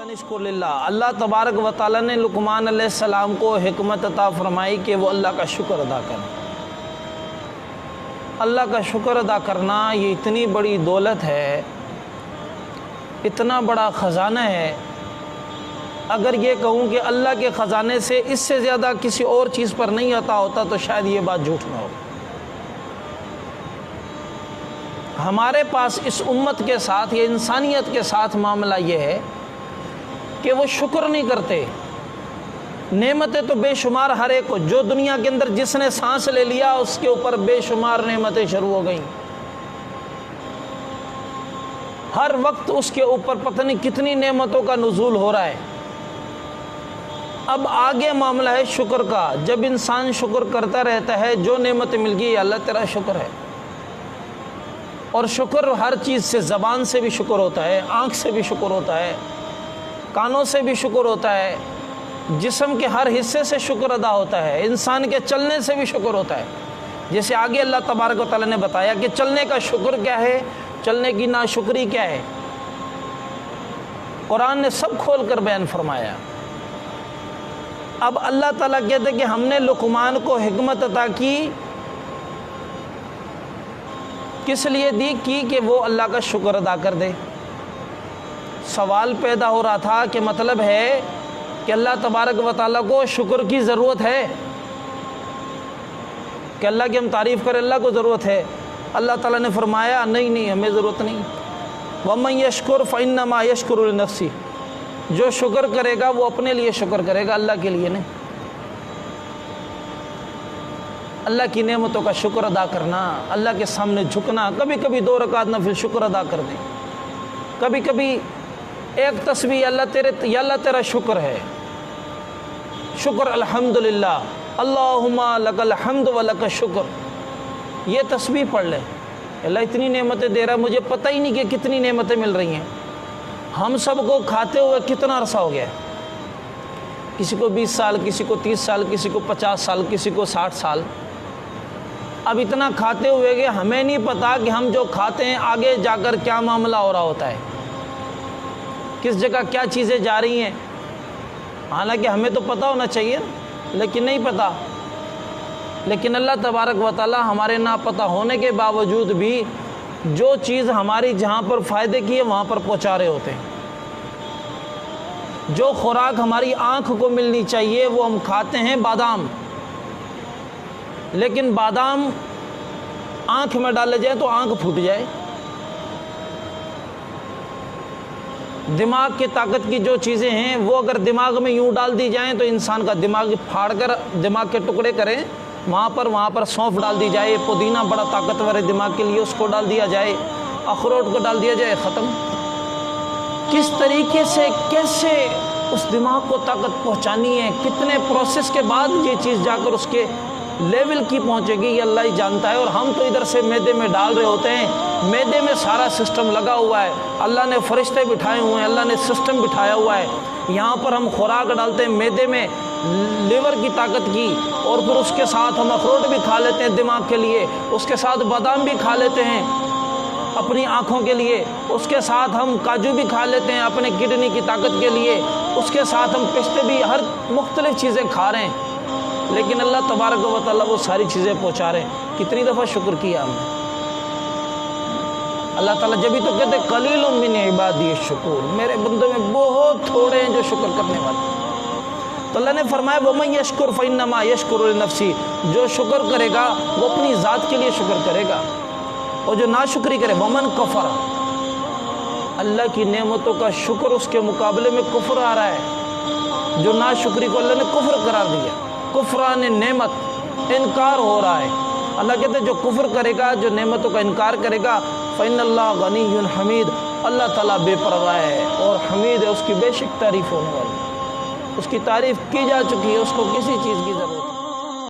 अनिश्कुर लिल्लाह। अल्लाह तबारक व तआला ने लुकमान अलैहिस्सलाम को हिकमत अता फरमाई कि वो अल्लाह का शुक्र अदा करें। अल्लाह का शुक्र अदा करना ये इतनी बड़ी दौलत है, इतना बड़ा ख़जाना है। अगर ये कहूँ कि अल्लाह के ख़जाने से इससे ज़्यादा किसी और चीज़ पर नहीं अता होता तो शायद ये बात झूठ ना हो। हमारे पास इस उम्मत के साथ या इंसानियत के साथ मामला ये है कि वो शुक्र नहीं करते। नेमतें तो बेशुमार हर एक को, जो दुनिया के अंदर जिसने सांस ले लिया उसके ऊपर बेशुमार नेमतें शुरू हो गई। हर वक्त उसके ऊपर पता नहीं कितनी नेमतों का नुज़ूल हो रहा है। अब आगे मामला है शुक्र का। जब इंसान शुक्र करता रहता है, जो नेमतें मिल गई अल्लाह तेरा शुक्र है। और शुक्र हर चीज़ से, ज़बान से भी शुक्र होता है, आँख से भी शुक्र होता है, कानों से भी शुक्र होता है, जिस्म के हर हिस्से से शुक्र अदा होता है, इंसान के चलने से भी शुक्र होता है। जैसे आगे अल्लाह तबारक व तआला ने बताया कि चलने का शुक्र क्या है, चलने की नाशुक्री क्या है। कुरान ने सब खोल कर बयान फरमाया। अब अल्लाह ताला कहते हैं कि हमने लुकमान को हिकमत अता की, किस लिए दी की कि वो अल्लाह का शुक्र अदा कर दे। सवाल पैदा हो रहा था कि मतलब है कि अल्लाह तबारक व तआला को शुक्र की ज़रूरत है, कि अल्लाह की हम तारीफ़ करें, अल्लाह को ज़रूरत है। अल्लाह ताला ने फरमाया नहीं नहीं, हमें ज़रूरत नहीं। वमन यशकुर फ़इन्नमा यशकुरु लिनफ़्सी, जो शुक्र करेगा वो अपने लिए शुक्र करेगा, अल्लाह के लिए नहीं। अल्लाह की नेमतों का शुक्र अदा करना, अल्लाह के सामने झुकना, कभी कभी 2 रकात नफिल शुक्र अदा कर दें, कभी कभी एक तस्बीह अल्लाह तेरा शुक्र है, शुक्र अल्हम्दुलिल्लाह, अल्लाहुम्मा लकल हम्द व लक शुक्र, ये तस्बीह पढ़ ले। अल्लाह इतनी नेमतें दे रहा है, मुझे पता ही नहीं कि कितनी नेमतें मिल रही हैं। हम सबको खाते हुए कितना अरसा हो गया, किसी को 20 साल, किसी को 30 साल, किसी को 50 साल, किसी को 60 साल। अब इतना खाते हुए कि हमें नहीं पता कि हम जो खाते हैं आगे जाकर क्या मामला हो रहा होता है, किस जगह क्या चीज़ें जा रही हैं। हालांकि हमें तो पता होना चाहिए, लेकिन नहीं पता। लेकिन अल्लाह तबारक व तआला हमारे ना पता होने के बावजूद भी जो चीज़ हमारी जहाँ पर फ़ायदे की है वहाँ पर पहुँचा रहे होते हैं। जो खुराक हमारी आँख को मिलनी चाहिए वो हम खाते हैं, बादाम। लेकिन बादाम आँख में डाले जाए तो आँख फूट जाए। दिमाग की ताकत की जो चीज़ें हैं वो अगर दिमाग में यूँ डाल दी जाएं तो इंसान का दिमाग फाड़ कर दिमाग के टुकड़े करें, वहाँ पर सौंफ डाल दी जाए, पुदीना बड़ा ताकतवर है दिमाग के लिए, उसको डाल दिया जाए, अखरोट को डाल दिया जाए, ख़त्म। किस तरीके से, कैसे उस दिमाग को ताकत पहुँचानी है, कितने प्रोसेस के बाद ये चीज़ जाकर उसके लेवल की पहुँचेगी, ये अल्लाह ही जानता है। और हम तो इधर से मैदे में डाल रहे होते हैं, मैदे में सारा सिस्टम लगा हुआ है, अल्लाह ने फरिश्ते बिठाए हुए हैं, अल्लाह ने सिस्टम बिठाया हुआ है। यहाँ पर हम खुराक डालते हैं मैदे में, लिवर की ताकत की, और फिर उसके साथ हम अखरोट भी खा लेते हैं दिमाग के लिए, उसके साथ बादाम भी खा लेते हैं अपनी आँखों के लिए, उसके साथ हम काजू भी खा लेते हैं अपने किडनी की ताकत के लिए, उसके साथ हम पिस्ते भी, हर मुख्तलिफ़ चीज़ें खा रहे हैं। लेकिन अल्लाह तबारक व तआला वो सारी चीज़ें पहुँचा रहे हैं। कितनी दफ़ा शुक्र किया हमने। अल्लाह ताला जब भी तो कहते कलीलुम मिन इबादी शुकुर, मेरे बंदों में बहुत थोड़े हैं जो शुक्र करने वाले। तो अल्लाह ने फरमाया वमन यशकुर फ़इन्नमा यशकुरु लिनफ़्सी, जो शुक्र करेगा वो अपनी ज़ात के लिए शुक्र करेगा, और जो नाशुक्री करे वमन कफ़र, अल्लाह की नेमतों का शुक्र उसके मुकाबले में कुफ्र आ रहा है। जो नाशुक्री को अल्लाह ने कुफ्र करार दिया, कुफ्रान नेमत, इनकार हो रहा है। अल्लाह कहते हैं जो कुफ्र करेगा, जो नेमतों का इनकार करेगा, फ़इन्नल्लाह गनियुन हमीद, अल्लाह ताला बेपरवाह है और हमीद है, उसकी बेशक तारीफ़ होने वाली, उसकी तारीफ़ की जा चुकी है, उसको किसी चीज़ की ज़रूरत